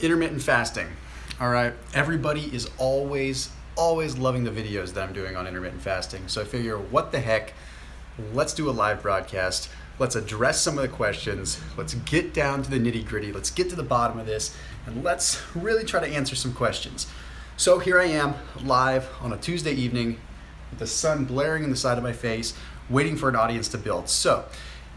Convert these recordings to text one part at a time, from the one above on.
Intermittent fasting. All right, everybody is always loving the videos that I'm doing on intermittent fasting. So I figure, what the heck, let's do a live broadcast. Let's address some of the questions. Let's get down to the nitty gritty. Let's get to the bottom of this, and let's really try to answer some questions. So here I am live on a Tuesday evening with the sun blaring in the side of my face, waiting for an audience to build. So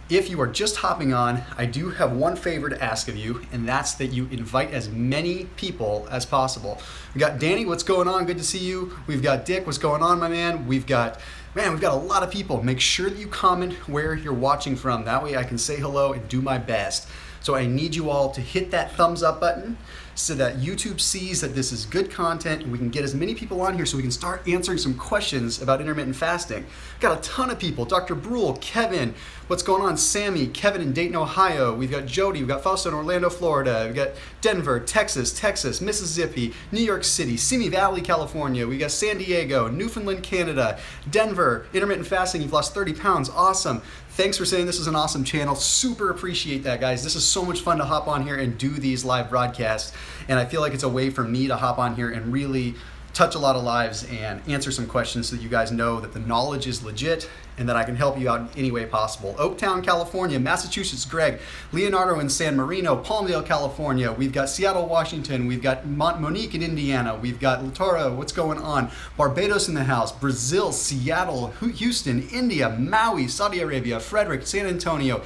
if you are just hopping on, I do have one favor to ask of you, and that's that you invite as many people as possible. We got Danny, what's going on? Good to see you. We've got Dick, what's going on, my man? We've got a lot of people. Make sure that you comment where you're watching from. That way I can say hello and do my best. So I need you all to hit that thumbs up button so that YouTube sees that this is good content and we can get as many people on here so we can start answering some questions about intermittent fasting. Got a ton of people. Dr. Brule, Kevin, what's going on? Sammy, Kevin in Dayton, Ohio. We've got Jody, we've got Fausto in Orlando, Florida. We've got Denver, Texas, Mississippi, New York City, Simi Valley, California. We got San Diego, Newfoundland, Canada, Denver, intermittent fasting. You've lost 30 pounds. Awesome. Thanks for saying this is an awesome channel. Super appreciate that, guys. This is so much fun to hop on here and do these live broadcasts. And I feel like it's a way for me to hop on here and really touch a lot of lives and answer some questions so that you guys know that the knowledge is legit and that I can help you out in any way possible. Oaktown, California, Massachusetts, Greg, Leonardo in San Marino, Palmdale, California. We've got Seattle, Washington. We've got Monique in Indiana. We've got Latoro, what's going on? Barbados in the house, Brazil, Seattle, Houston, India, Maui, Saudi Arabia, Frederick, San Antonio.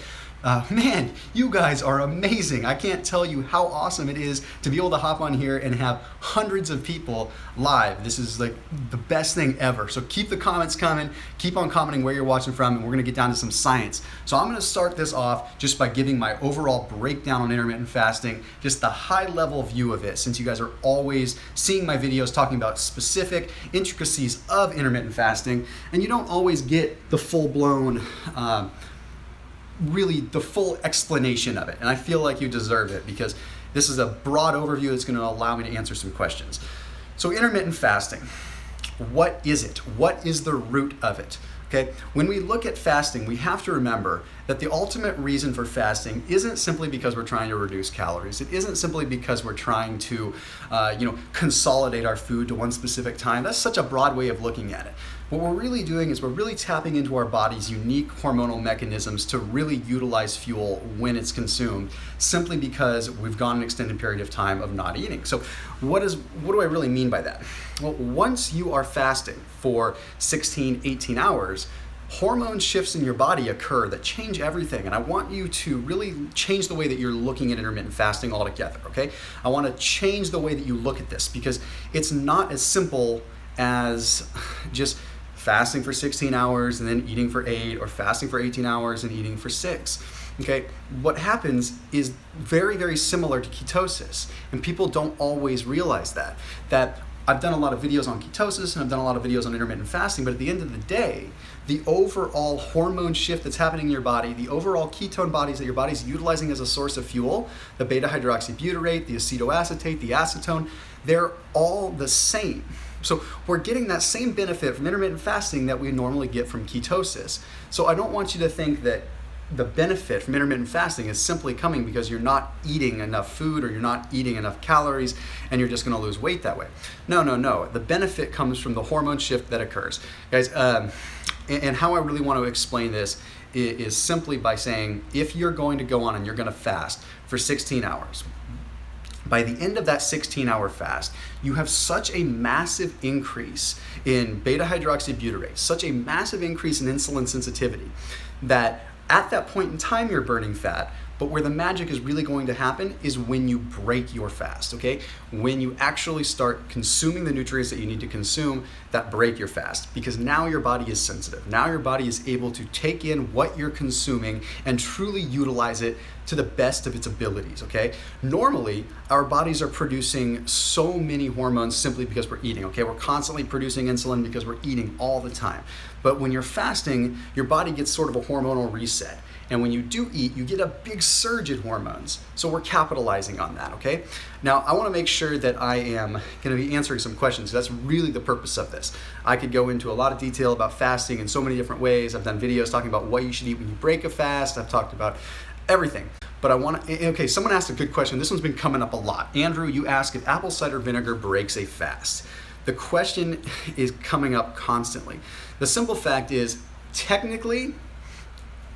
Man, you guys are amazing. I can't tell you how awesome it is to be able to hop on here and have hundreds of people live. This is like the best thing ever. So keep the comments coming. Keep on commenting where you're watching from, and we're going to get down to some science. So I'm going to start this off just by giving my overall breakdown on intermittent fasting, just the high level view of it, since you guys are always seeing my videos talking about specific intricacies of intermittent fasting, and you don't always get the full-blown really the full explanation of it. And I feel like you deserve it because this is a broad overview that's going to allow me to answer some questions. So intermittent fasting, what is it? What is the root of it? Okay, when we look at fasting, we have to remember that the ultimate reason for fasting isn't simply because we're trying to reduce calories. It isn't simply because we're trying to, consolidate our food to one specific time. That's such a broad way of looking at it. What we're really doing is we're really tapping into our body's unique hormonal mechanisms to really utilize fuel when it's consumed, simply because we've gone an extended period of time of not eating. So what do I really mean by that? Well, once you are fasting for 16, 18 hours, hormone shifts in your body occur that change everything. And I want you to really change the way that you're looking at intermittent fasting altogether, okay? I want to change the way that you look at this because it's not as simple as just fasting for 16 hours and then eating for 8, or fasting for 18 hours and eating for 6. Okay, what happens is very, very similar to ketosis, and people don't always realize that I've done a lot of videos on ketosis and I've done a lot of videos on intermittent fasting, but at the end of the day, the overall hormone shift that's happening in your body, the overall ketone bodies that your body's utilizing as a source of fuel, the beta-hydroxybutyrate, the acetoacetate, the acetone, they're all the same. So we're getting that same benefit from intermittent fasting that we normally get from ketosis. So I don't want you to think that the benefit from intermittent fasting is simply coming because you're not eating enough food or you're not eating enough calories and you're just going to lose weight that way. No. The benefit comes from the hormone shift that occurs. Guys, and how I really want to explain this is simply by saying, if you're going to go on and you're going to fast for 16 hours, by the end of that 16-hour fast, you have such a massive increase in beta-hydroxybutyrate, such a massive increase in insulin sensitivity, that at that point in time you're burning fat, but where the magic is really going to happen is when you break your fast, okay? When you actually start consuming the nutrients that you need to consume that break your fast, because now your body is sensitive. Now your body is able to take in what you're consuming and truly utilize it to the best of its abilities, okay? Normally, our bodies are producing so many hormones simply because we're eating, okay? We're constantly producing insulin because we're eating all the time. But when you're fasting, your body gets sort of a hormonal reset. And when you do eat, you get a big surge in hormones. So we're capitalizing on that, okay? Now, I wanna make sure that I am gonna be answering some questions. That's really the purpose of this. I could go into a lot of detail about fasting in so many different ways. I've done videos talking about what you should eat when you break a fast. I've talked about everything. But I want to, okay, someone asked a good question. This one's been coming up a lot. Andrew, you asked if apple cider vinegar breaks a fast. The question is coming up constantly. The simple fact is, technically,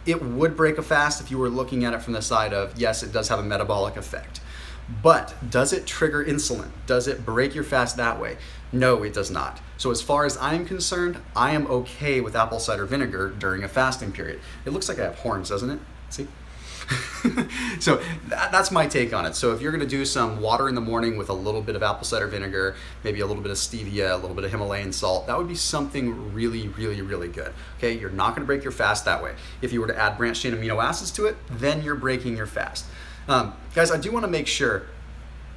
it would break a fast if you were looking at it from the side of, yes, it does have a metabolic effect. But does it trigger insulin? Does it break your fast that way? No, it does not. So as far as I'm concerned, I am okay with apple cider vinegar during a fasting period. It looks like I have horns, doesn't it? See? So that's my take on it. So if you're gonna do some water in the morning with a little bit of apple cider vinegar, maybe a little bit of stevia, a little bit of Himalayan salt, that would be something really, really, really good. Okay, you're not gonna break your fast that way. If you were to add branched chain amino acids to it, then you're breaking your fast. Guys, I do wanna make sure,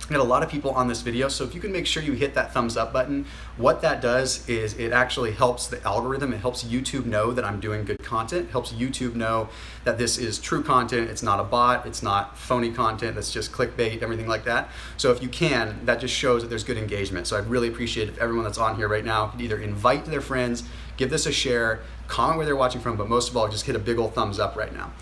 I got a lot of people on this video, so if you can make sure you hit that thumbs up button, what that does is it actually helps the algorithm. It helps YouTube know that I'm doing good content. It helps YouTube know that this is true content. It's not a bot. It's not phony content. That's just clickbait, everything like that. So if you can, that just shows that there's good engagement. So I'd really appreciate if everyone that's on here right now could either invite their friends, give this a share, comment where they're watching from, but most of all, just hit a big old thumbs up right now.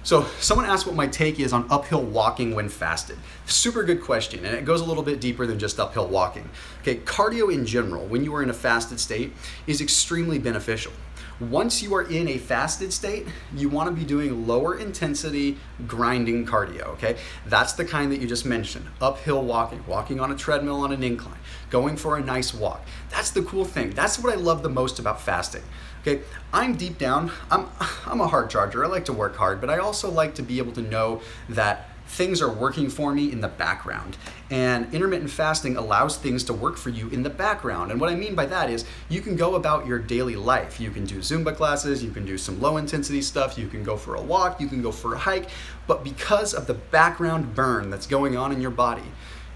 So someone asked what my take is on uphill walking when fasted. Super good question, and it goes a little bit deeper than just uphill walking. Okay, cardio in general, when you are in a fasted state, is extremely beneficial. Once you are in a fasted state, you want to be doing lower intensity grinding cardio, okay? That's the kind that you just mentioned. Uphill walking, walking on a treadmill on an incline, going for a nice walk. That's the cool thing. That's what I love the most about fasting. Okay, I'm deep down, I'm a hard charger. I like to work hard, but I also like to be able to know that things are working for me in the background. And intermittent fasting allows things to work for you in the background. And what I mean by that is you can go about your daily life. You can do Zumba classes, you can do some low intensity stuff, you can go for a walk, you can go for a hike, but because of the background burn that's going on in your body,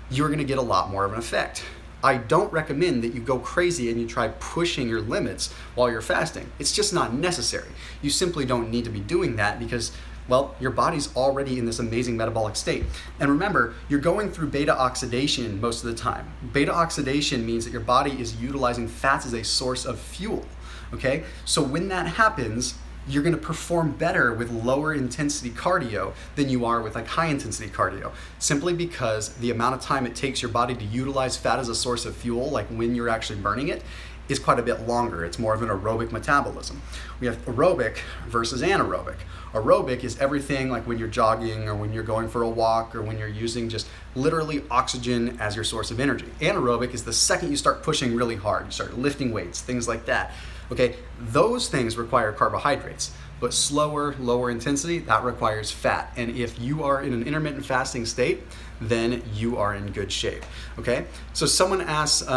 you're gonna get a lot more of an effect. I don't recommend that you go crazy and you try pushing your limits while you're fasting. It's just not necessary. You simply don't need to be doing that because, well, your body's already in this amazing metabolic state. And remember, you're going through beta oxidation most of the time. Beta oxidation means that your body is utilizing fats as a source of fuel, okay? So when that happens, you're gonna perform better with lower intensity cardio than you are with like high intensity cardio, simply because the amount of time it takes your body to utilize fat as a source of fuel, like when you're actually burning it, is quite a bit longer. It's more of an aerobic metabolism. We have aerobic versus anaerobic. Aerobic is everything like when you're jogging or when you're going for a walk or when you're using just literally oxygen as your source of energy. Anaerobic is the second you start pushing really hard, you start lifting weights, things like that. Okay, those things require carbohydrates, but slower, lower intensity, that requires fat. And if you are in an intermittent fasting state, then you are in good shape, okay? So someone asks,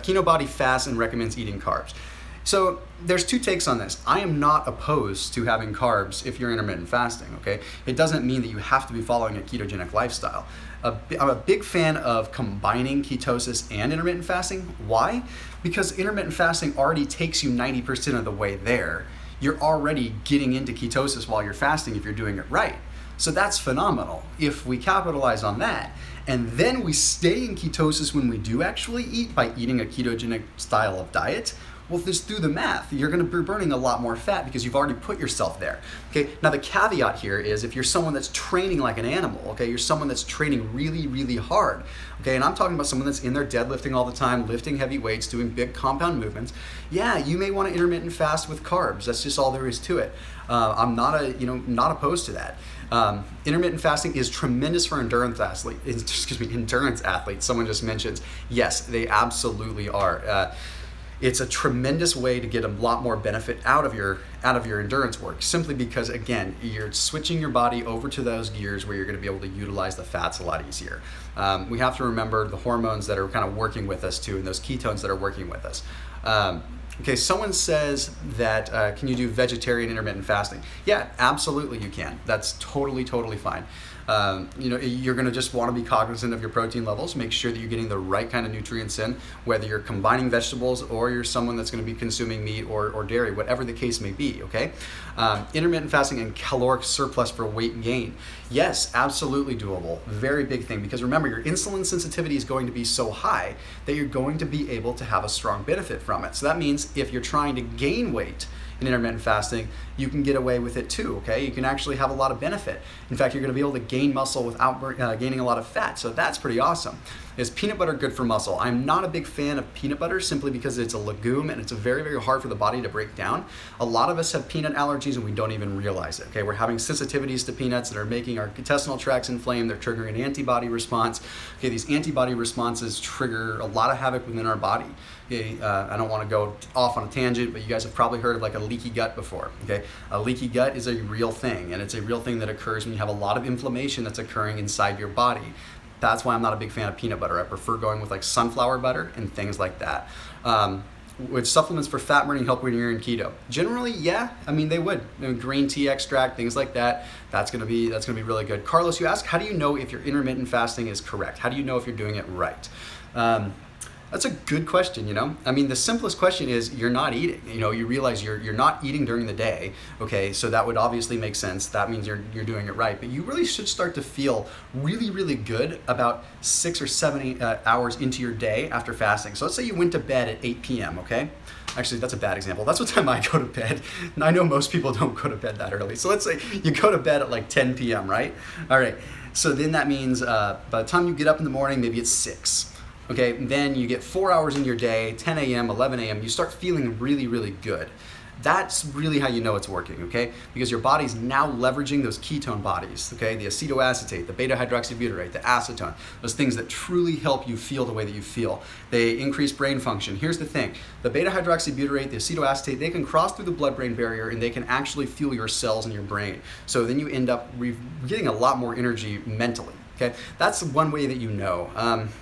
Kino Body fasts and recommends eating carbs. So there's two takes on this. I am not opposed to having carbs if you're intermittent fasting, okay? It doesn't mean that you have to be following a ketogenic lifestyle. I'm a big fan of combining ketosis and intermittent fasting. Why? Because intermittent fasting already takes you 90% of the way there. You're already getting into ketosis while you're fasting if you're doing it right. So that's phenomenal. If we capitalize on that, and then we stay in ketosis when we do actually eat by eating a ketogenic style of diet, well, just do the math. You're gonna be burning a lot more fat because you've already put yourself there. Okay, now the caveat here is if you're someone that's training like an animal, okay, you're someone that's training really, really hard, okay, and I'm talking about someone that's in there deadlifting all the time, lifting heavy weights, doing big compound movements, yeah, you may want to intermittent fast with carbs. That's just all there is to it. I'm not opposed to that. Intermittent fasting is tremendous for endurance athletes. Someone just mentions, yes, they absolutely are. It's a tremendous way to get a lot more benefit out of your endurance work, simply because, again, you're switching your body over to those gears where you're going to be able to utilize the fats a lot easier. We have to remember the hormones that are kind of working with us too, and those ketones that are working with us. Okay, someone says that, can you do vegetarian intermittent fasting? Yeah, absolutely you can. That's totally fine. You're gonna just wanna be cognizant of your protein levels, make sure that you're getting the right kind of nutrients in, whether you're combining vegetables or you're someone that's gonna be consuming meat or dairy, whatever the case may be, okay? Intermittent fasting and caloric surplus for weight gain. Yes, absolutely doable. Very big thing, because remember, your insulin sensitivity is going to be so high that you're going to be able to have a strong benefit from it. So that means if you're trying to gain weight in intermittent fasting, you can get away with it too, okay? You can actually have a lot of benefit. In fact, you're gonna be able to gain muscle without gaining a lot of fat, so that's pretty awesome. Is peanut butter good for muscle? I'm not a big fan of peanut butter simply because it's a legume and it's very, very hard for the body to break down. A lot of us have peanut allergies and we don't even realize it, okay? We're having sensitivities to peanuts that are making our intestinal tracts inflamed. They're triggering an antibody response. Okay, these antibody responses trigger a lot of havoc within our body. Okay, I don't want to go off on a tangent, but you guys have probably heard of like a leaky gut before, okay? A leaky gut is a real thing, and it's a real thing that occurs when you have a lot of inflammation that's occurring inside your body. That's why I'm not a big fan of peanut butter. I prefer going with like sunflower butter and things like that. Would supplements for fat burning help when you're in keto? Generally, yeah. I mean, they would. Green tea extract, things like that. That's gonna be really good. Carlos, you ask, how do you know if your intermittent fasting is correct? How do you know if you're doing it right? That's a good question, you know? I mean, the simplest question is you're not eating. You know, you realize you're not eating during the day, okay? So that would obviously make sense. That means you're doing it right. But you really should start to feel really, really good about 6 or 7 hours into your day after fasting. So let's say you went to bed at 8 p.m., okay? Actually, that's a bad example. That's what time I go to bed. And I know most people don't go to bed that early. So let's say you go to bed at like 10 p.m., right? All right. So then that means by the time you get up in the morning, maybe it's 6. Okay, then you get 4 hours in your day, 10 a.m., 11 a.m., you start feeling really, really good. That's really how you know it's working, okay? Because your body's now leveraging those ketone bodies, okay? The acetoacetate, the beta-hydroxybutyrate, the acetone, those things that truly help you feel the way that you feel. They increase brain function. Here's the thing, the beta-hydroxybutyrate, the acetoacetate, they can cross through the blood-brain barrier and they can actually fuel your cells in your brain. So then you end up getting a lot more energy mentally. Okay, that's one way that you know.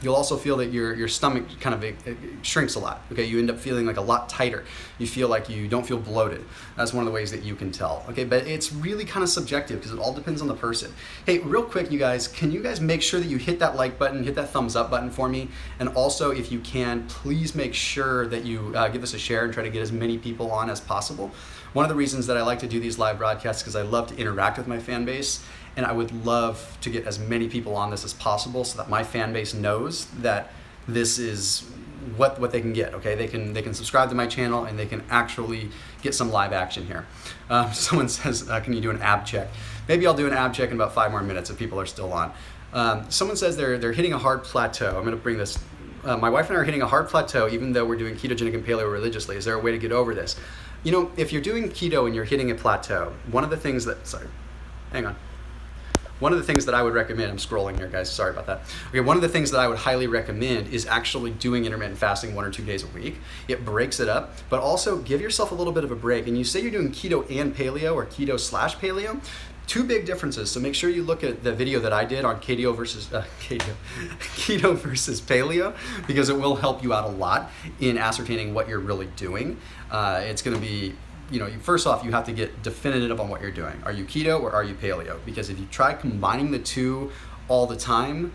You'll also feel that your stomach kind of it shrinks a lot. Okay, you end up feeling like a lot tighter. You feel like you don't feel bloated. That's one of the ways that you can tell. Okay, but it's really kind of subjective because it all depends on the person. Hey, real quick, you guys, can you guys make sure that you hit that like button, hit that thumbs up button for me? And also, if you can, please make sure that you give us a share and try to get as many people on as possible. One of the reasons that I like to do these live broadcasts is because I love to interact with my fan base. And I would love to get as many people on this as possible so that my fan base knows that this is what they can get, okay? They can subscribe to my channel and they can actually get some live action here. Someone says, can you do an ab check? Maybe I'll do an ab check in about 5 more minutes if people are still on. Someone says they're hitting a hard plateau. I'm gonna bring this. My wife and I are hitting a hard plateau even though we're doing ketogenic and paleo religiously. Is there a way to get over this? You know, if you're doing keto and you're hitting a plateau, one of the things that I would recommend, I'm scrolling here guys, sorry about that. Okay, one of the things that I would highly recommend is actually doing intermittent fasting 1 or 2 days a week. It breaks it up, but also give yourself a little bit of a break. And you say you're doing keto and paleo or keto/paleo, 2 big differences. So make sure you look at the video that I did on keto versus paleo, because it will help you out a lot in ascertaining what you're really doing. It's gonna be, you know, first off, you have to get definitive on what you're doing. Are you keto or are you paleo? Because if you try combining the 2 all the time,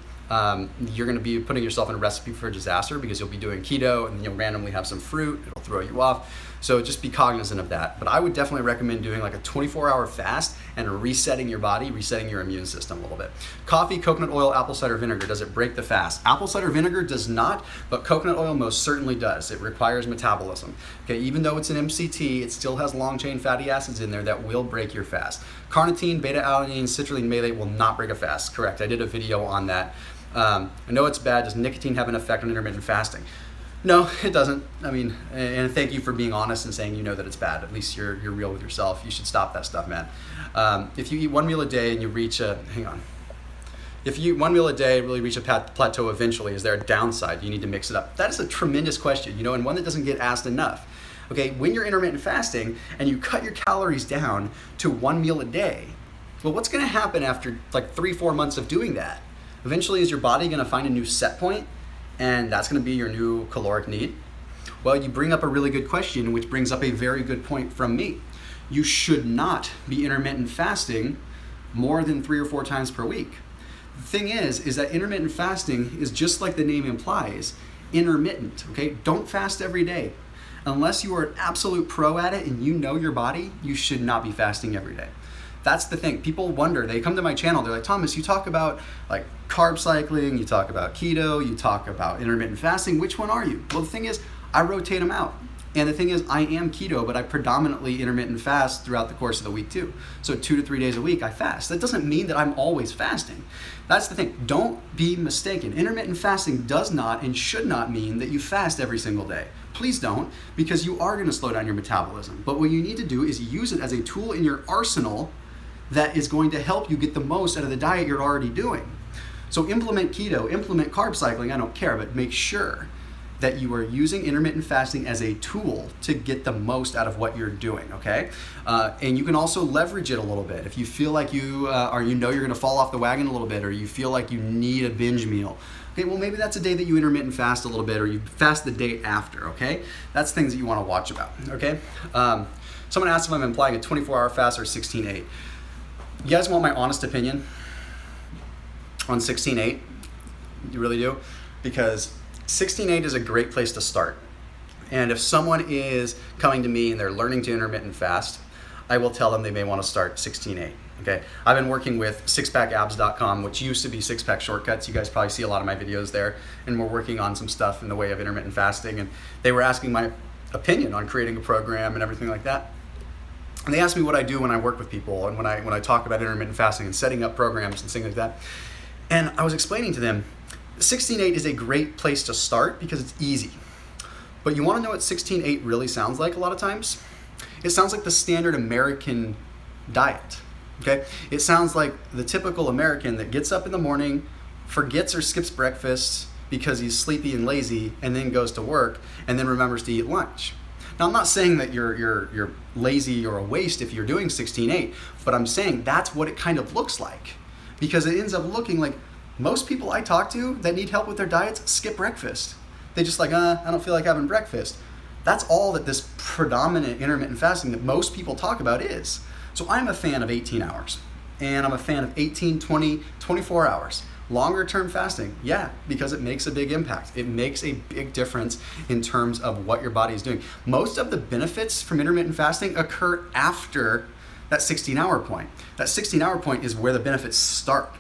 you're gonna be putting yourself in a recipe for disaster because you'll be doing keto and then you'll randomly have some fruit, it'll throw you off. So just be cognizant of that. But I would definitely recommend doing like a 24-hour fast and resetting your body, resetting your immune system a little bit. Coffee, coconut oil, apple cider vinegar, does it break the fast? Apple cider vinegar does not, but coconut oil most certainly does. It requires metabolism. Okay, even though it's an MCT, it still has long-chain fatty acids in there that will break your fast. Carnitine, beta-alanine, citrulline, malate will not break a fast. Correct, I did a video on that. I know it's bad. Does nicotine have an effect on intermittent fasting? No, it doesn't. I mean, and thank you for being honest and saying you know that it's bad. At least you're real with yourself. You should stop that stuff, man. If you eat 1 meal a day and you reach if you eat 1 meal a day, really reach a plateau eventually, is there a downside? You need to mix it up. That is a tremendous question, you know, and one that doesn't get asked enough. Okay, when you're intermittent fasting and you cut your calories down to 1 meal a day, well, what's gonna happen after like 3-4 months of doing that? Eventually, is your body gonna find a new set point? And that's gonna be your new caloric need? Well, you bring up a really good question, which brings up a very good point from me. You should not be intermittent fasting more than 3 or 4 times per week. The thing is that intermittent fasting is just like the name implies, intermittent, okay? Don't fast every day. Unless you are an absolute pro at it and you know your body, you should not be fasting every day. That's the thing. People wonder, they come to my channel, they're like, Thomas, you talk about like carb cycling, you talk about keto, you talk about intermittent fasting, which one are you? Well, the thing is, I rotate them out. And the thing is, I am keto, but I predominantly intermittent fast throughout the course of the week too. So 2 to 3 days a week I fast. That doesn't mean that I'm always fasting. That's the thing. Don't be mistaken. Intermittent fasting does not and should not mean that you fast every single day. Please don't, because you are going to slow down your metabolism. But what you need to do is use it as a tool in your arsenal that is going to help you get the most out of the diet you're already doing. So implement keto, implement carb cycling, I don't care, but make sure that you are using intermittent fasting as a tool to get the most out of what you're doing, okay? And you can also leverage it a little bit. If you feel like you know you're gonna fall off the wagon a little bit, or you feel like you need a binge meal, okay, well maybe that's a day that you intermittent fast a little bit, or you fast the day after, okay? That's things that you wanna watch about, okay? Someone asked if I'm implying a 24-hour fast or 16-8. You guys want my honest opinion on 16-8? You really do? Because 16-8 is a great place to start. And if someone is coming to me and they're learning to intermittent fast, I will tell them they may want to start 16-8. Okay, I've been working with sixpackabs.com, which used to be Six Pack Shortcuts. You guys probably see a lot of my videos there, and we're working on some stuff in the way of intermittent fasting. And they were asking my opinion on creating a program and everything like that. And they asked me what I do when I work with people and when I talk about intermittent fasting and setting up programs and things like that. And I was explaining to them, 16-8 is a great place to start because it's easy. But you want to know what 16-8 really sounds like a lot of times? It sounds like the standard American diet, okay? It sounds like the typical American that gets up in the morning, forgets or skips breakfast because he's sleepy and lazy, and then goes to work and then remembers to eat lunch. Now, I'm not saying that you're lazy or a waste if you're doing 16-8, but I'm saying that's what it kind of looks like, because it ends up looking like most people I talk to that need help with their diets skip breakfast. They just like, I don't feel like having breakfast. That's all that this predominant intermittent fasting that most people talk about is. So I'm a fan of 18 hours, and I'm a fan of 18, 20, 24 hours. Longer term fasting, yeah, because it makes a big impact. It makes a big difference in terms of what your body is doing. Most of the benefits from intermittent fasting occur after that 16-hour point. That 16-hour point is where the benefits start.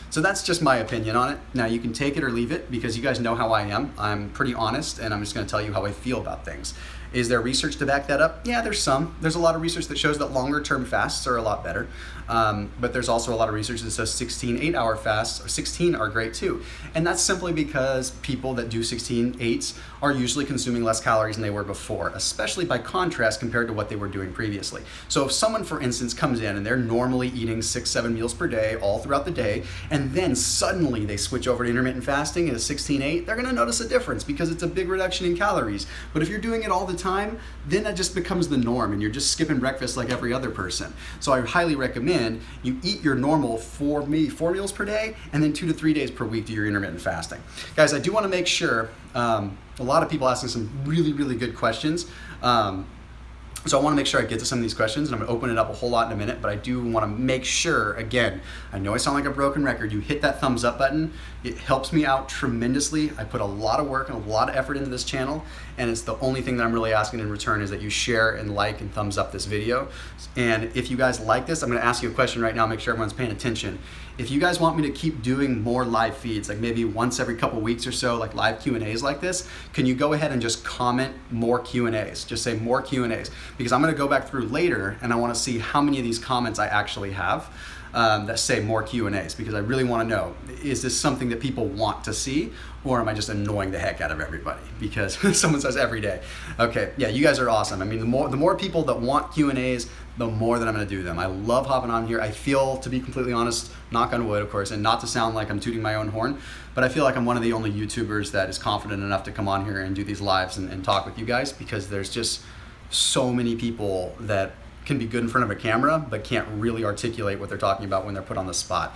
So that's just my opinion on it. Now you can take it or leave it, because you guys know how I am. I'm pretty honest, and I'm just gonna tell you how I feel about things. Is there research to back that up? Yeah, there's some. There's a lot of research that shows that longer term fasts are a lot better. But there's also a lot of research that says 16 8-hour fasts, or 16 are great too. And that's simply because people that do 16-8s are usually consuming less calories than they were before, especially by contrast compared to what they were doing previously. So if someone, for instance, comes in and they're normally eating 6-7 meals per day all throughout the day, and then suddenly they switch over to intermittent fasting at a 16-8, they're gonna notice a difference because it's a big reduction in calories. But if you're doing it all the time, then that just becomes the norm and you're just skipping breakfast like every other person. So I highly recommend you eat your normal 4 meals per day, and then 2 to 3 days per week do your intermittent fasting. Guys, I do want to make sure, a lot of people asking some really, really good questions. So I want to make sure I get to some of these questions, and I'm going to open it up a whole lot in a minute, but I do want to make sure, again, I know I sound like a broken record, you hit that thumbs up button. It helps me out tremendously. I put a lot of work and a lot of effort into this channel, and it's the only thing that I'm really asking in return is that you share and like and thumbs up this video. And if you guys like this, I'm going to ask you a question right now, make sure everyone's paying attention. If you guys want me to keep doing more live feeds, like maybe once every couple weeks or so, like live Q&As like this, can you go ahead and just comment more Q&As? Just say more Q&As, because I'm going to go back through later and I want to see how many of these comments I actually have that say more Q&As, because I really want to know, is this something that people want to see, or am I just annoying the heck out of everybody because someone says every day? Okay, yeah, you guys are awesome. I mean, the more people that want Q&As, the more that I'm going to do them. I love hopping on here. I feel, to be completely honest, knock on wood, of course, and not to sound like I'm tooting my own horn, but I feel like I'm one of the only YouTubers that is confident enough to come on here and do these lives and talk with you guys, because there's just so many people that can be good in front of a camera but can't really articulate what they're talking about when they're put on the spot.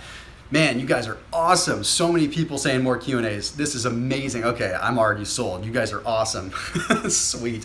Man, you guys are awesome. So many people saying more Q&As. This is amazing. Okay, I'm already sold. You guys are awesome. Sweet.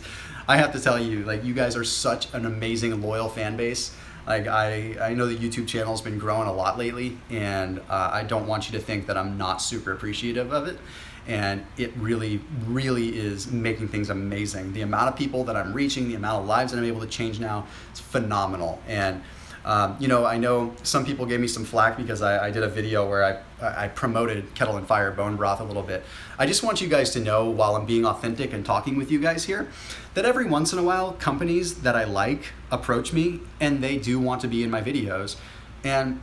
I have to tell you, like, you guys are such an amazing, loyal fan base. Like, I know the YouTube channel has been growing a lot lately, and I don't want you to think that I'm not super appreciative of it. And it really, really is making things amazing. The amount of people that I'm reaching, the amount of lives that I'm able to change now, it's phenomenal. And I know some people gave me some flack because I did a video where I promoted Kettle and Fire bone broth a little bit. I just want you guys to know, while I'm being authentic and talking with you guys here, that every once in a while, companies that I like approach me and they do want to be in my videos. And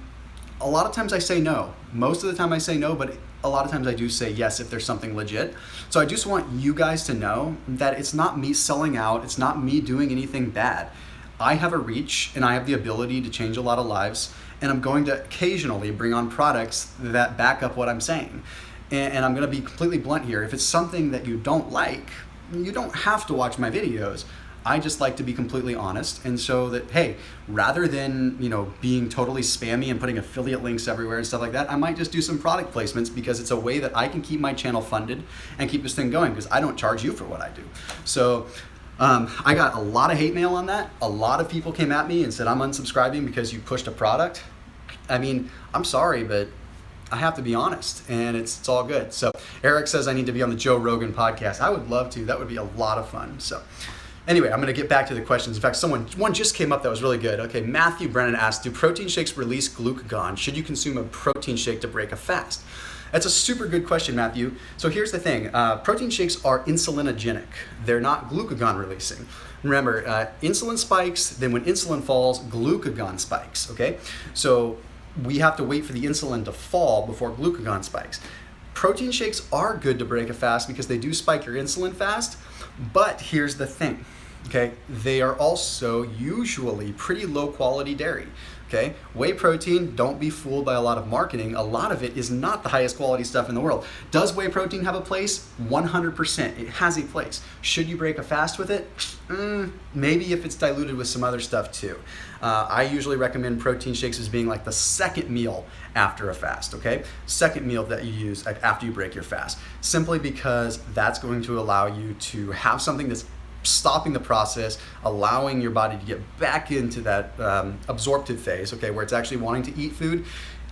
a lot of times I say no. Most of the time I say no, but a lot of times I do say yes if there's something legit. So I just want you guys to know that it's not me selling out. It's not me doing anything bad. I have a reach and I have the ability to change a lot of lives, and I'm going to occasionally bring on products that back up what I'm saying. And I'm going to be completely blunt here. If it's something that you don't like, you don't have to watch my videos. I just like to be completely honest, and so that, hey, rather than being totally spammy and putting affiliate links everywhere and stuff like that, I might just do some product placements because it's a way that I can keep my channel funded and keep this thing going, because I don't charge you for what I do. So I got a lot of hate mail on that. A lot of people came at me and said I'm unsubscribing because you pushed a product. I mean, I'm sorry, but I have to be honest, and it's all good. So Eric says I need to be on the Joe Rogan podcast. I would love to. That would be a lot of fun. So anyway, I'm going to get back to the questions. In fact, one just came up that was really good. Okay, Matthew Brennan asked, do protein shakes release glucagon? Should you consume a protein shake to break a fast? That's a super good question, Matthew. So here's the thing. Protein shakes are insulinogenic. They're not glucagon releasing. Remember, insulin spikes, then when insulin falls, glucagon spikes, okay? So we have to wait for the insulin to fall before glucagon spikes. Protein shakes are good to break a fast because they do spike your insulin fast, but here's the thing, okay? They are also usually pretty low quality dairy, okay? Whey protein, don't be fooled by a lot of marketing. A lot of it is not the highest quality stuff in the world. Does whey protein have a place? 100%, it has a place. Should you break a fast with it? Maybe if it's diluted with some other stuff too. I usually recommend protein shakes as being like the second meal after a fast, okay? Second meal that you use after you break your fast, simply because that's going to allow you to have something that's stopping the process, allowing your body to get back into that absorptive phase, okay, where it's actually wanting to eat food.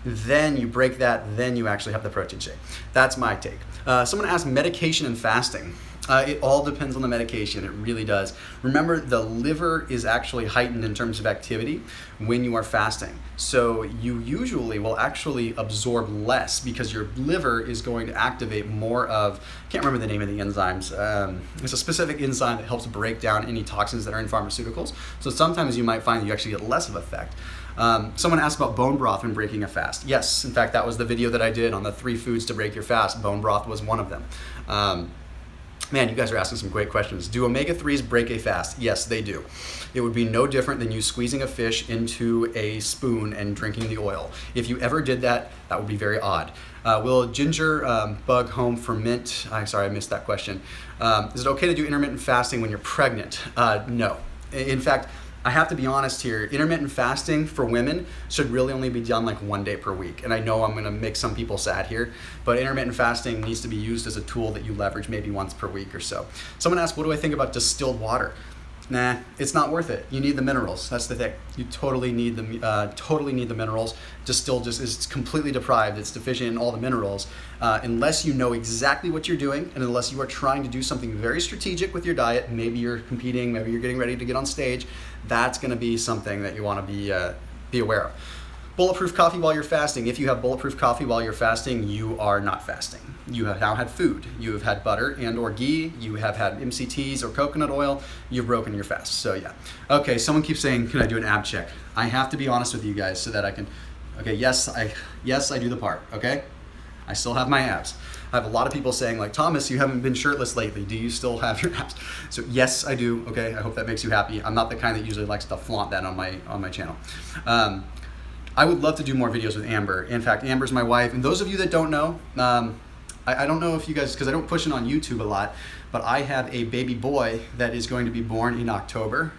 Then you break that, then you actually have the protein shake. That's my take. Someone asked medication and fasting. It all depends on the medication, it really does. Remember, the liver is actually heightened in terms of activity when you are fasting. So you usually will actually absorb less because your liver is going to activate more of, I can't remember the name of the enzymes. It's a specific enzyme that helps break down any toxins that are in pharmaceuticals. So sometimes you might find you actually get less of effect. Someone asked about bone broth when breaking a fast. Yes, in fact, that was the video that I did on the 3 foods to break your fast. Bone broth was one of them. Man, you guys are asking some great questions. Do omega-3s break a fast? Yes, they do. It would be no different than you squeezing a fish into a spoon and drinking the oil. If you ever did that, that would be very odd. Will ginger bug home ferment? Sorry, I missed that question. Is it okay to do intermittent fasting when you're pregnant? No. In fact, I have to be honest here, intermittent fasting for women should really only be done like 1 day per week. And I know I'm gonna make some people sad here, but intermittent fasting needs to be used as a tool that you leverage maybe once per week or so. Someone asked, what do I think about distilled water? Nah, it's not worth it. You need the minerals. That's the thing. You totally need the minerals. Distilled just is completely deprived. It's deficient in all the minerals. Unless you know exactly what you're doing, and unless you are trying to do something very strategic with your diet, maybe you're competing, maybe you're getting ready to get on stage, that's going to be something that you want to be aware of. Bulletproof coffee while you're fasting. If you have bulletproof coffee while you're fasting, you are not fasting. You have now had food. You have had butter and or ghee. You have had MCTs or coconut oil. You've broken your fast. So yeah. Okay, someone keeps saying, can I do an ab check? I have to be honest with you guys so that I can, okay, yes, I do the part, okay? I still have my abs. I have a lot of people saying like, Thomas, you haven't been shirtless lately. Do you still have your abs? So yes, I do, okay? I hope that makes you happy. I'm not the kind that usually likes to flaunt that on my channel. I would love to do more videos with Amber. In fact, Amber's my wife. And those of you that don't know, I don't know if you guys, because I don't push it on YouTube a lot, but I have a baby boy that is going to be born in October.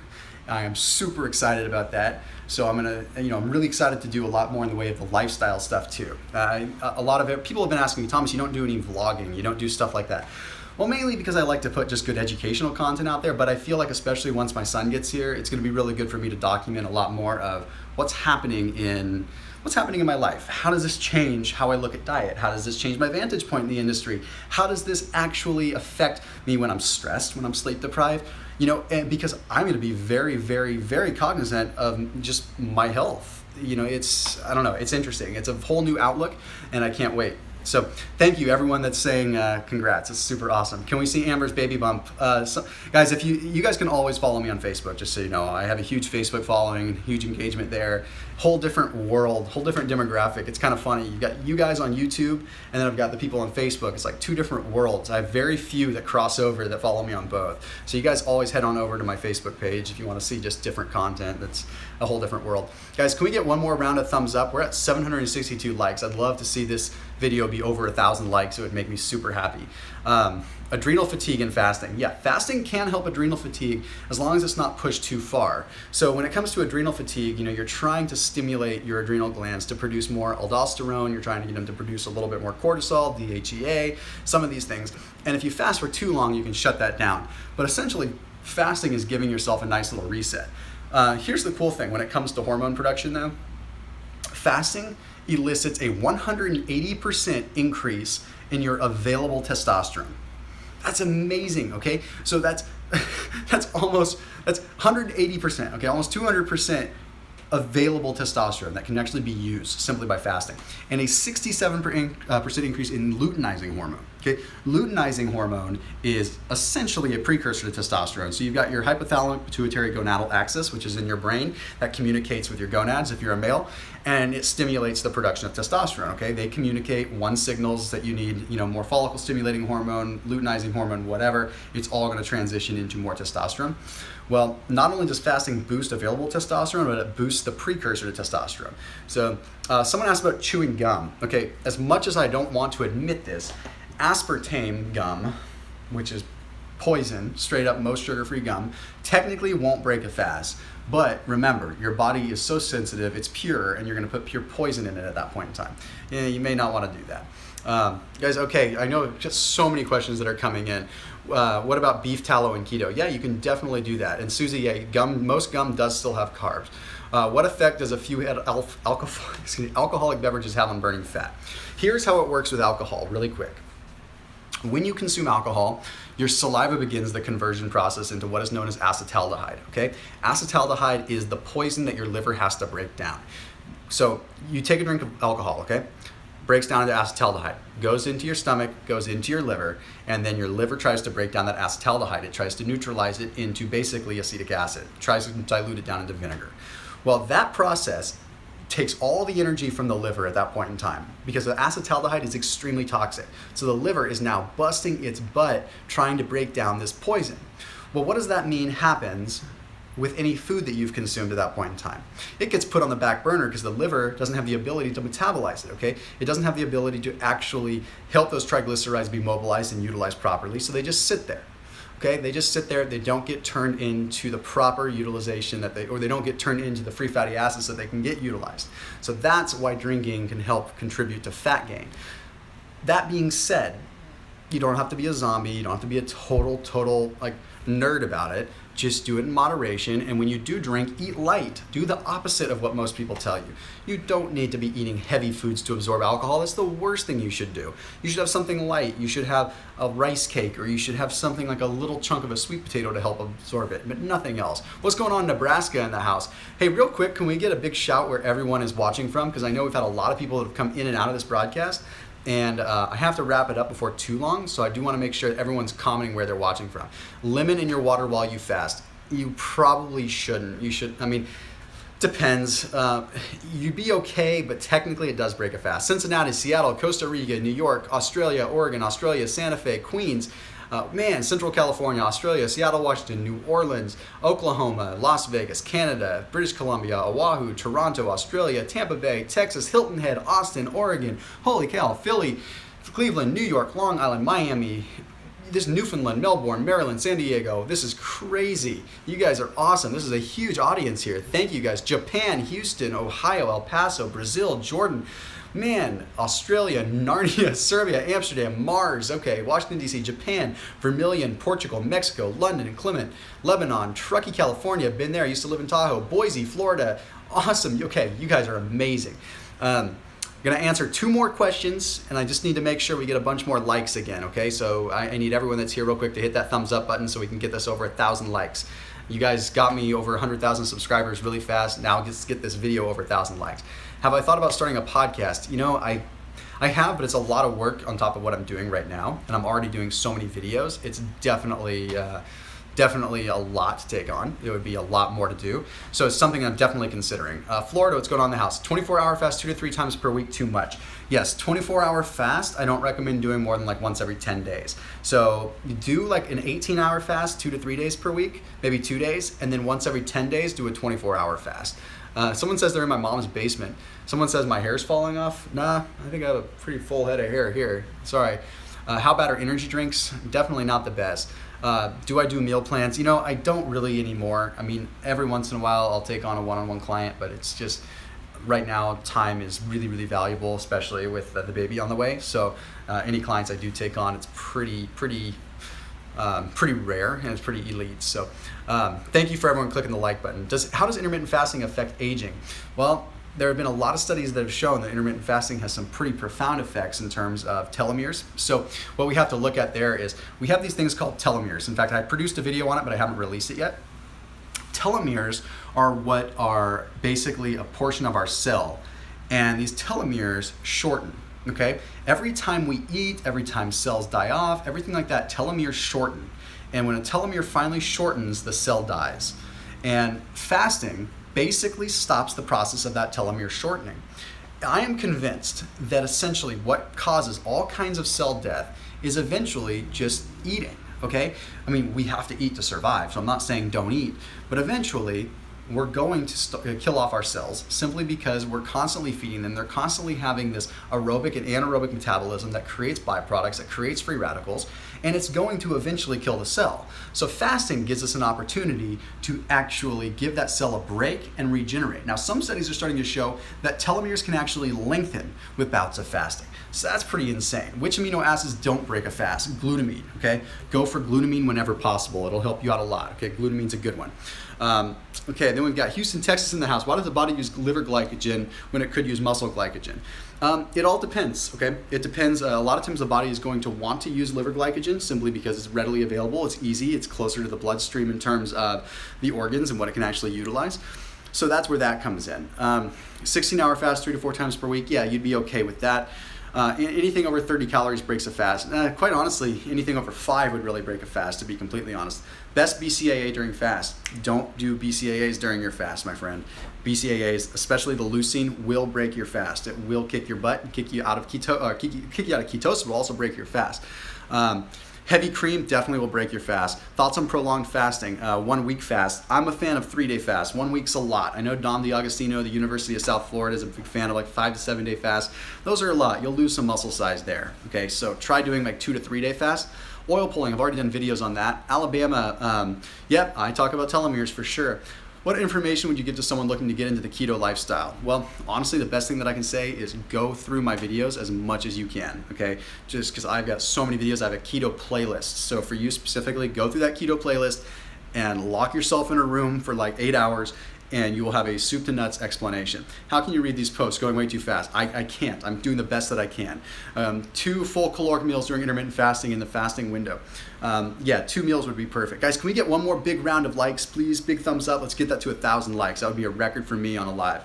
I am super excited about that. So I'm really excited to do a lot more in the way of the lifestyle stuff too. A lot of it, people have been asking me, Thomas, you don't do any vlogging, you don't do stuff like that. Well, mainly because I like to put just good educational content out there, but I feel like especially once my son gets here, it's gonna be really good for me to document a lot more of what's happening in my life. How does this change how I look at diet? How does this change my vantage point in the industry? How does this actually affect me when I'm stressed, when I'm sleep deprived? And because I'm going to be very, very, very cognizant of just my health. I don't know, it's interesting. It's a whole new outlook, and I can't wait. So thank you, everyone that's saying congrats. It's super awesome. Can we see Amber's baby bump? Guys, if you guys can always follow me on Facebook, just so you know. I have a huge Facebook following, huge engagement there. Whole different world, whole different demographic. It's kind of funny. You've got you guys on YouTube, and then I've got the people on Facebook. It's like two different worlds. I have very few that cross over that follow me on both. So you guys always head on over to my Facebook page if you want to see just different content. That's a whole different world. Guys, can we get one more round of thumbs up? We're at 762 likes. I'd love to see this video be over 1,000 likes. It would make me super happy. Adrenal fatigue and fasting. Yeah, fasting can help adrenal fatigue as long as it's not pushed too far. So when it comes to adrenal fatigue, you're trying to stimulate your adrenal glands to produce more aldosterone. You're trying to get them to produce a little bit more cortisol, DHEA, some of these things. And if you fast for too long, you can shut that down. But essentially, fasting is giving yourself a nice little reset. Here's the cool thing when it comes to hormone production, though. Fasting elicits a 180% increase in your available testosterone. That's amazing, okay? So that's 180%, okay? Almost 200% available testosterone that can actually be used simply by fasting. And a 67% increase in luteinizing hormone. Okay, luteinizing hormone is essentially a precursor to testosterone. So you've got your hypothalamic pituitary gonadal axis, which is in your brain, that communicates with your gonads if you're a male, and it stimulates the production of testosterone. Okay, they communicate one signals that you need, more follicle stimulating hormone, luteinizing hormone, whatever. It's all going to transition into more testosterone. Well, not only does fasting boost available testosterone, but it boosts the precursor to testosterone. So someone asked about chewing gum. Okay, as much as I don't want to admit this, aspartame gum, which is poison, straight up most sugar-free gum, technically won't break a fast. But remember, your body is so sensitive, it's pure, and you're going to put pure poison in it at that point in time. You may not want to do that. Guys, okay, I know just so many questions that are coming in. What about beef tallow and keto? Yeah, you can definitely do that. And Susie, yeah, most gum does still have carbs. What effect does a few alcoholic beverages have on burning fat? Here's how it works with alcohol, really quick. When you consume alcohol, your saliva begins the conversion process into what is known as acetaldehyde, okay? Acetaldehyde is the poison that your liver has to break down. So you take a drink of alcohol, okay? Breaks down into acetaldehyde, goes into your stomach, goes into your liver, and then your liver tries to break down that acetaldehyde. It tries to neutralize it into basically acetic acid, tries to dilute it down into vinegar. Well, that process takes all the energy from the liver at that point in time because the acetaldehyde is extremely toxic. So the liver is now busting its butt trying to break down this poison. Well, what does that mean happens with any food that you've consumed at that point in time? It gets put on the back burner because the liver doesn't have the ability to metabolize it, okay? It doesn't have the ability to actually help those triglycerides be mobilized and utilized properly, so they just sit there. Okay, they just sit there, they don't get turned into the proper utilization or they don't get turned into the free fatty acids so they can get utilized. So that's why drinking can help contribute to fat gain. That being said, you don't have to be a zombie, you don't have to be a total like nerd about it. Just do it in moderation, and when you do drink, eat light. Do the opposite of what most people tell you. You don't need to be eating heavy foods to absorb alcohol. That's the worst thing you should do. You should have something light. You should have a rice cake, or you should have something like a little chunk of a sweet potato to help absorb it, but nothing else. What's going on in Nebraska in the house? Hey, real quick, can we get a big shout where everyone is watching from? Because I know we've had a lot of people that have come in and out of this broadcast. And I have to wrap it up before too long, so I do want to make sure that everyone's commenting where they're watching from. Lemon in your water while you fast. You probably shouldn't. You should, depends. You'd be okay, but technically it does break a fast. Cincinnati, Seattle, Costa Rica, New York, Australia, Oregon, Australia, Santa Fe, Queens, Central California, Australia, Seattle, Washington, New Orleans, Oklahoma, Las Vegas, Canada, British Columbia, Oahu, Toronto, Australia, Tampa Bay, Texas, Hilton Head, Austin, Oregon, holy cow, Philly, Cleveland, New York, Long Island, Miami, this Newfoundland, Melbourne, Maryland, San Diego. This is crazy. You guys are awesome. This is a huge audience here. Thank you guys. Japan, Houston, Ohio, El Paso, Brazil, Jordan, man, Australia, Narnia, Serbia, Amsterdam, Mars, okay, Washington, D.C., Japan, Vermilion, Portugal, Mexico, London, Clement, Lebanon, Truckee, California, been there, used to live in Tahoe, Boise, Florida, awesome, okay, you guys are amazing. I'm gonna answer 2 more questions, and I just need to make sure we get a bunch more likes again, okay? So I need everyone that's here real quick to hit that thumbs up button so we can get this over 1,000 likes. You guys got me over 100,000 subscribers really fast. Now let's get this video over 1,000 likes. Have I thought about starting a podcast? You know, I have, but it's a lot of work on top of what I'm doing right now, and I'm already doing so many videos. It's definitely a lot to take on. It would be a lot more to do. So it's something I'm definitely considering. Florida, what's going on in the house? 24-hour fast 2 to 3 times per week, too much. Yes, 24-hour fast, I don't recommend doing more than like once every 10 days. So you do like an 18-hour fast 2 to 3 days per week, maybe 2 days, and then once every 10 days, do a 24-hour fast. Someone says they're in my mom's basement. Someone says my hair's falling off. Nah, I think I have a pretty full head of hair here. Sorry. How bad are energy drinks? Definitely not the best. Do I do meal plans? You know, I don't really anymore. I mean, every once in a while I'll take on a one-on-one client, but it's just, right now time is really, really valuable, especially with the baby on the way. So any clients I do take on, it's pretty rare, and it's pretty elite. So thank you for everyone clicking the like button. How does intermittent fasting affect aging? Well, there have been a lot of studies that have shown that intermittent fasting has some pretty profound effects in terms of telomeres. So what we have to look at there is we have these things called telomeres. In fact, I produced a video on it, but I haven't released it yet. Telomeres are what are basically a portion of our cell, and these telomeres shorten. Okay, every time we eat, every time cells die off, everything like that, telomeres shorten. And when a telomere finally shortens, the cell dies. And fasting basically stops the process of that telomere shortening. I am convinced that essentially what causes all kinds of cell death is eventually just eating, okay? I mean, we have to eat to survive, so I'm not saying don't eat, but eventually we're going to kill off our cells simply because we're constantly feeding them. They're constantly having this aerobic and anaerobic metabolism that creates byproducts, that creates free radicals, and it's going to eventually kill the cell. So fasting gives us an opportunity to actually give that cell a break and regenerate. Now, some studies are starting to show that telomeres can actually lengthen with bouts of fasting. So that's pretty insane. Which amino acids don't break a fast? Glutamine, okay? Go for glutamine whenever possible. It'll help you out a lot, okay? Glutamine's a good one. Okay, then we've got Houston, Texas in the house. Why does the body use liver glycogen when it could use muscle glycogen? It all depends, okay? It depends. A lot of times the body is going to want to use liver glycogen simply because it's readily available, it's easy, it's closer to the bloodstream in terms of the organs and what it can actually utilize. So that's where that comes in. 16-hour fast 3 to 4 times per week, yeah, you'd be okay with that. Anything over 30 calories breaks a fast. Quite honestly, anything over 5 would really break a fast, to be completely honest. Best BCAA during fast. Don't do BCAAs during your fast, my friend. BCAAs, especially the leucine, will break your fast. It will kick your butt and kick you out of ketosis. Will also break your fast. Heavy cream definitely will break your fast. Thoughts on prolonged fasting? 1 week fast. I'm a fan of 3-day fast. 1 week's a lot. I know Dom DeAugustino, the University of South Florida, is a big fan of like 5 to 7 day fast. Those are a lot. You'll lose some muscle size there. Okay, so try doing like 2 to 3 day fast. Oil pulling, I've already done videos on that. Alabama, yep, I talk about telomeres for sure. What information would you give to someone looking to get into the keto lifestyle? Well, honestly, the best thing that I can say is go through my videos as much as you can, okay? Just because I've got so many videos, I have a keto playlist. So for you specifically, go through that keto playlist and lock yourself in a room for like 8 hours, and you will have a soup to nuts explanation. How can you read these posts going way too fast? I can't. I'm doing the best that I can. 2 full caloric meals during intermittent fasting in the fasting window. Yeah, 2 meals would be perfect. Guys, can we get one more big round of likes, please? Big thumbs up. Let's get that to 1,000 likes. That would be a record for me on a live.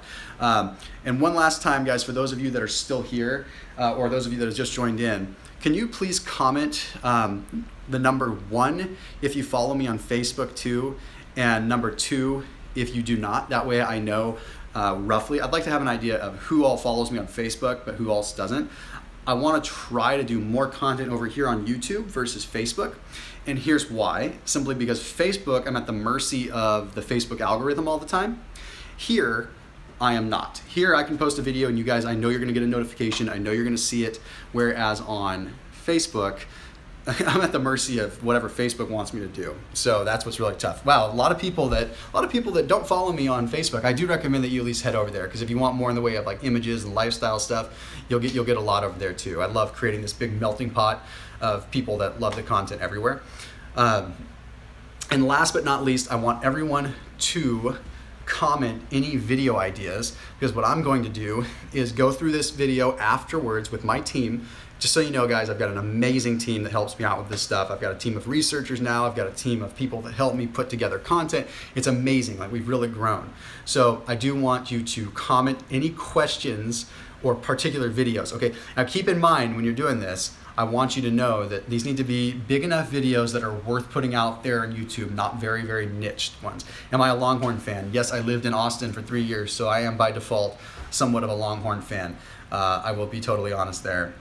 And one last time, guys, for those of you that are still here, or those of you that have just joined in, can you please comment the number 1 if you follow me on Facebook too, and number 2 if you do not. That way I know roughly. I'd like to have an idea of who all follows me on Facebook, but who else doesn't. I want to try to do more content over here on YouTube versus Facebook. And here's why. Simply because Facebook, I'm at the mercy of the Facebook algorithm all the time. Here, I am not. Here I can post a video and you guys, I know you're going to get a notification. I know you're going to see it. Whereas on Facebook, I'm at the mercy of whatever Facebook wants me to do. So that's what's really tough. Wow, a lot of people that don't follow me on Facebook, I do recommend that you at least head over there, because if you want more in the way of like images and lifestyle stuff, you'll get a lot over there too. I love creating this big melting pot of people that love the content everywhere. And last but not least, I want everyone to comment any video ideas, because what I'm going to do is go through this video afterwards with my team. Just so you know, guys, I've got an amazing team that helps me out with this stuff. I've got a team of researchers now. I've got a team of people that help me put together content. It's amazing. Like, we've really grown. So I do want you to comment any questions or particular videos. Okay, now keep in mind when you're doing this, I want you to know that these need to be big enough videos that are worth putting out there on YouTube, not very, very niched ones. Am I a Longhorn fan? Yes, I lived in Austin for 3 years, so I am by default somewhat of a Longhorn fan. I will be totally honest there.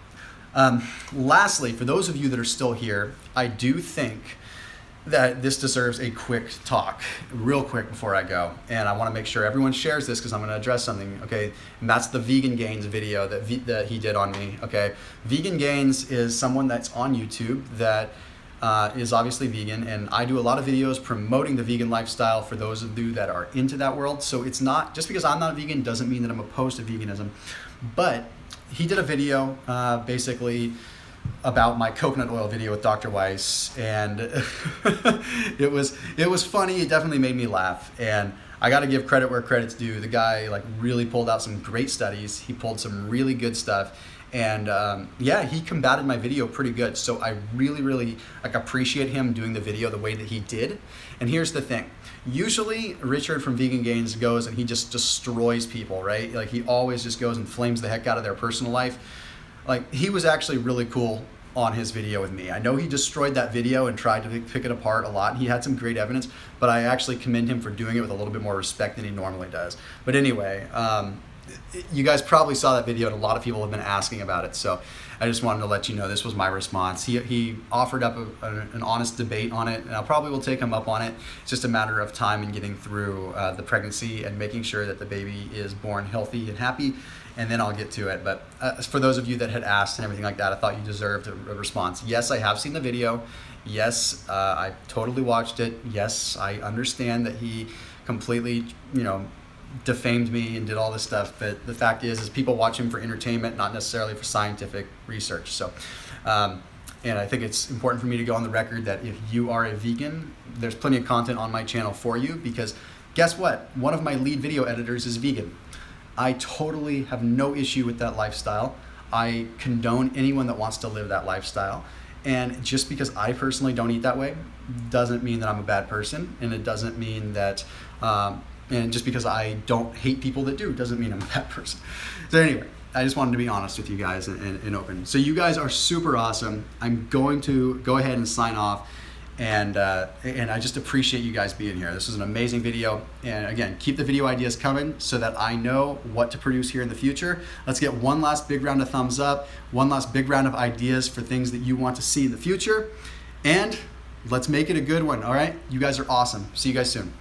Lastly, for those of you that are still here, I do think that this deserves a quick talk, real quick before I go. And I want to make sure everyone shares this because I'm going to address something, okay? And that's the Vegan Gains video that he did on me, okay? Vegan Gains is someone that's on YouTube that is obviously vegan, and I do a lot of videos promoting the vegan lifestyle for those of you that are into that world. So it's not, just because I'm not vegan doesn't mean that I'm opposed to veganism, but he did a video basically about my coconut oil video with Dr. Weiss, and it was funny. It definitely made me laugh, and I got to give credit where credit's due. The guy like really pulled out some great studies. He pulled some really good stuff, and yeah, he combated my video pretty good. So I really like appreciate him doing the video the way that he did. And here's the thing. Usually Richard from Vegan Gains goes and he just destroys people, right? Like, he always just goes and flames the heck out of their personal life. Like, he was actually really cool on his video with me. I know he destroyed that video and tried to pick it apart a lot. He had some great evidence, but I actually commend him for doing it with a little bit more respect than he normally does. But anyway, you guys probably saw that video, and a lot of people have been asking about it. So I just wanted to let you know this was my response. He offered up an honest debate on it, and I probably will take him up on it. It's just a matter of time and getting through the pregnancy and making sure that the baby is born healthy and happy, and then I'll get to it. But for those of you that had asked and everything like that, I thought you deserved a response. Yes, I have seen the video. Yes, I totally watched it. Yes, I understand that he completely, defamed me and did all this stuff, but the fact is people watch him for entertainment, not necessarily for scientific research. So and I think it's important for me to go on the record that if you are a vegan, there's plenty of content on my channel for you, because guess what? One of my lead video editors is vegan. I totally have no issue with that lifestyle. I condone anyone that wants to live that lifestyle. And just because I personally don't eat that way doesn't mean that I'm a bad person, and it doesn't mean that and just because I don't hate people that do doesn't mean I'm a bad person. So anyway, I just wanted to be honest with you guys and open. So you guys are super awesome. I'm going to go ahead and sign off, and I just appreciate you guys being here. This was an amazing video, and again, keep the video ideas coming so that I know what to produce here in the future. Let's get one last big round of thumbs up, one last big round of ideas for things that you want to see in the future, and let's make it a good one, all right? You guys are awesome. See you guys soon.